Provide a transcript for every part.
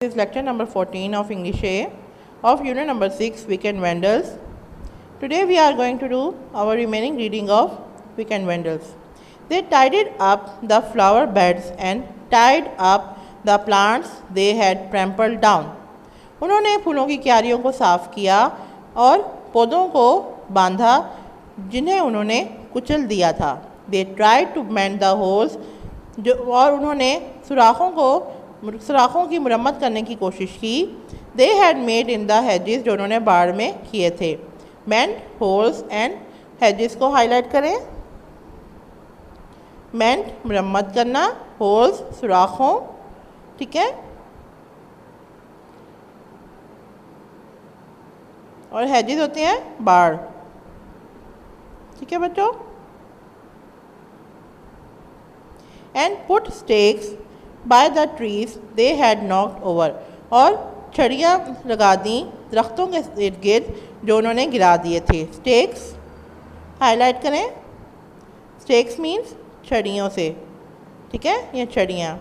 This is lecture number 14 of English A of unit number 6 Weekend Vandals. Today we are going to do our remaining reading of Weekend Vandals. They tidied up the flower beds and tied up the plants they had trampled down. उन्होंने फूलों की क्यारियों को साफ किया और पौधों को बांधा जिन्हें उन्होंने कुचल दिया था. They tried to mend the holes और उन्होंने सुराखों की मुरम्मत करने की कोशिश की. They had made in the hedges जो उन्होंने बाड़ में किए थे. Mend holes and hedges को हाईलाइट करें. Mend मुरम्मत करना, holes सुराखों, ठीक है, और hedges होती हैं बाड़. ठीक है बच्चों. And put stakes by the trees they had knocked over और छड़ियाँ लगा दी दरख्तों के इर्द गिर्द जो उन्होंने गिरा दिए थे. स्टेक्स हाईलाइट करें. स्टेक्स मीन्स छड़ियों से, ठीक है, ये छड़ियाँ.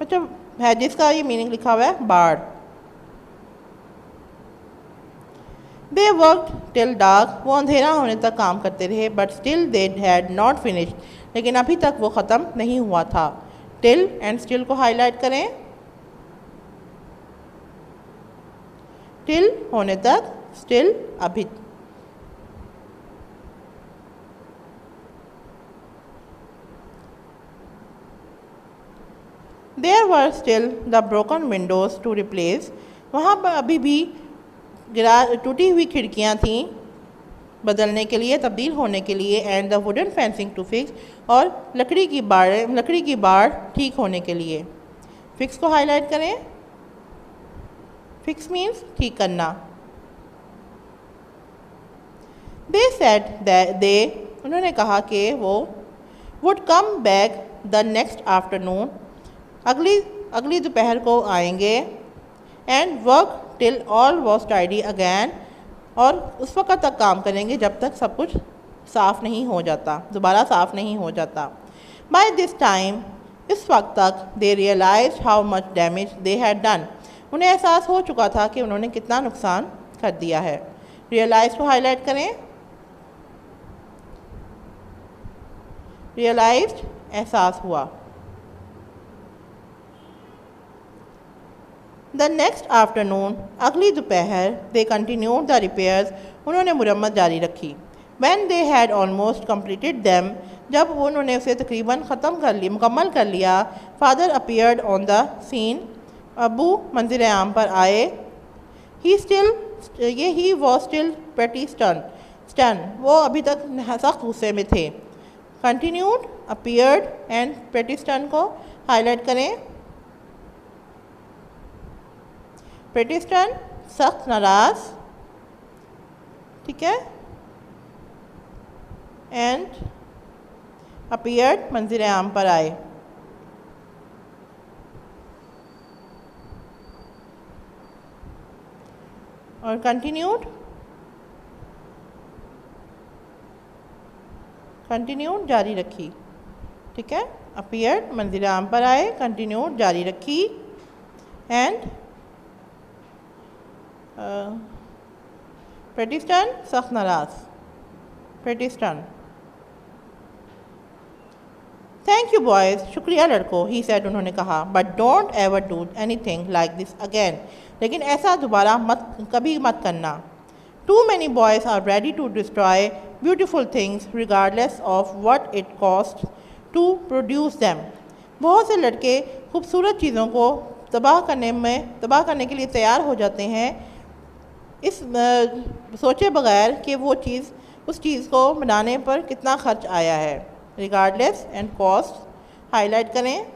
बच्चों हैजिस का ये मीनिंग लिखा हुआ है बाड़. दे वर्क टिल डार्क, वो अंधेरा होने तक काम करते रहे. But still they had not finished, लेकिन अभी तक वो ख़त्म नहीं हुआ था. टिल एंड स्टिल को हाईलाइट करें. टिल होने तक, स्टिल अभी. There were still the broken windows to replace, वहाँ पर अभी भी टूटी हुई खिड़कियाँ थीं बदलने के लिए, तब्दील होने के लिए. And the wooden fencing to fix, और लकड़ी की बाड़ ठीक होने के लिए. फिक्स को हाईलाइट करें. फिक्स मीन्स ठीक करना. दे सेड दे, उन्होंने कहा कि वो would come back the next afternoon, अगली दोपहर को आएंगे. And work till all was tidy again, और उस वक्त तक काम करेंगे जब तक सब कुछ साफ़ नहीं हो जाता, दोबारा साफ़ नहीं हो जाता. बाय दिस टाइम, इस वक्त तक, they realize how much damage they had done, उन्हें एहसास हो चुका था कि उन्होंने कितना नुकसान कर दिया है. रियलाइज को हाईलाइट करें. रियलाइज्ड एहसास हुआ. द नेक्स्ट आफ्टरनून, अगली दोपहर, दे कंटिन्यूड द रिपेयर्स, उन्होंने मुरम्मत जारी रखी. When they had almost completed them, जब उन्होंने उसे तकरीबन मुकम्मल कर लिया. Father appeared on the scene, अबू मंजिल आम पर आए. He was still pretty stern, वो अभी तक सख्त गुस्से में थे. Continued, appeared and pretty stern को हाईलाइट करें. प्रेटी स्टन सख्त नाराज, ठीक है, एंड अपीयर्ड मंजिल आम पर आए. और कंटिन्यूड जारी रखी, ठीक है. अपीयर्ड मंजिल आम पर आए, कंटिन्यूड जारी रखी. एंड प्रेटी स्टन सख्त नाराज. Pretty stern. Thank you boys, शुक्रिया लड़कों. ही सेड, उन्होंने कहा. But don't ever do anything like this again, लेकिन ऐसा दोबारा कभी मत करना. Too many boys are ready to destroy beautiful things regardless of what it cost to produce them, बहुत से लड़के खूबसूरत चीज़ों को तबाह करने के लिए तैयार हो जाते हैं, इस सोचे बगैर कि उस चीज़ को बनाने पर कितना खर्च आया है. रिगार्डलेस एंड कॉस्ट हाईलाइट करें.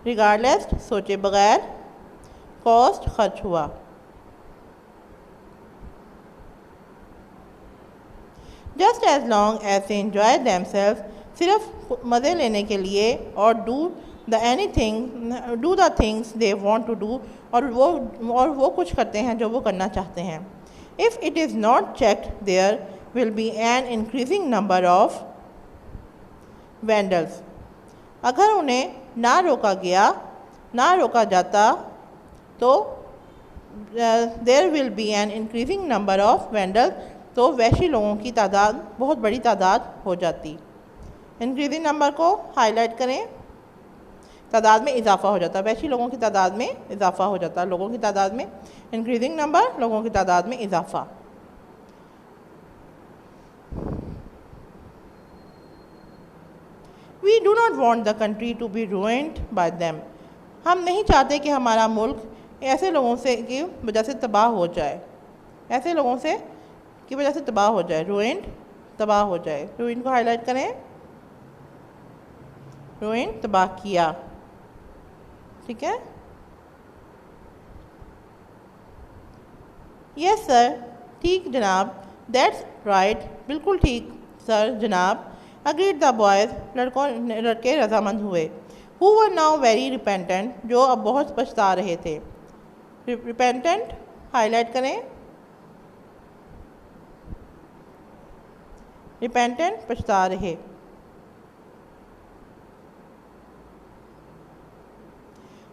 रिगार्डलेस सोचे बगैर, कॉस्ट खर्च हुआ. Just as long as they enjoy themselves, सिर्फ मज़े लेने के लिए. और do the things they want to do, और वो कुछ करते हैं जो वो करना चाहते हैं. If it is not checked there will be an increasing number of vandals. अगर उन्हें ना रोका जाता तो there will be an increasing number of vandal, तो वैशी लोगों की तादाद बहुत बड़ी तादाद हो जाती। इंक्रीजिंग नंबर को हाईलाइट करें, तादाद में इजाफा हो जाता, वैशी लोगों की तादाद में इजाफा हो जाता, लोगों की तादाद में इंक्रीजिंग नंबर, लोगों की तादाद में इजाफा। We do not want the country to be ruined by them. हम नहीं चाहते कि हमारा मुल्क ऐसे लोगों से की वजह से तबाह हो जाए, ऐसे लोगों से की वजह से तबाह हो जाए, ruined तबाह हो जाए। ruin को हाईलाइट करें, ruin तबाह किया, ठीक है। यस सर, ठीक जनाब, दैट्स राइट, बिल्कुल ठीक सर जनाब। अग्रीड द बॉयज़, लड़के रजामंद हुए। Who were now very repentant, जो अब बहुत पछता रहे थे। रिपेंटेंट हाईलाइट करें, रिपेंटेंट पछता रहे।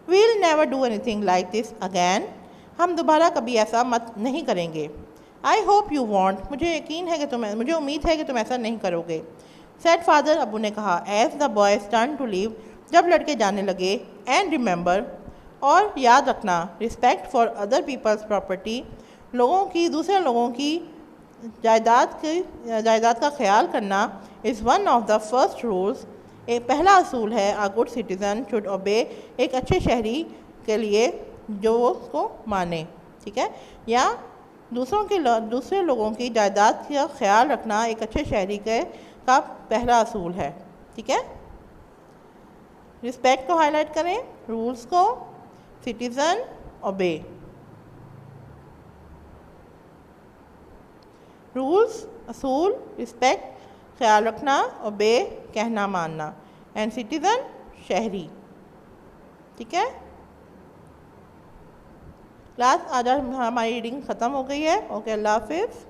We'll never do anything like this again, हम दोबारा कभी ऐसा मत नहीं करेंगे। आई होप यू वॉन्ट, मुझे उम्मीद है कि तुम ऐसा नहीं करोगे। सेड फादर, अबू ने कहा। As the boys turn to leave, जब लड़के जाने लगे। एंड रिमेंबर, और याद रखना। Respect for other people's property, दूसरे लोगों की जायदाद का ख्याल करना। Is one of the first rules, एक पहला असूल है। आ गुड सिटीज़न शुड ओबे, एक अच्छे शहरी के लिए जो उसको माने, ठीक है। या दूसरे लोगों की जायदाद का ख्याल रखना एक अच्छे शहरी का पहला असूल है, ठीक है। रिस्पेक्ट को हाईलाइट करें, रूल्स को, सिटीज़न ओबे, रूल्स असूल, रिस्पेक्ट ख्याल रखना, ओबे कहना मानना, एंड सिटीज़न शहरी, ठीक है। क्लास आज हमारी रीडिंग ख़त्म हो गई है। ओके, अल्लाह हाफिज़।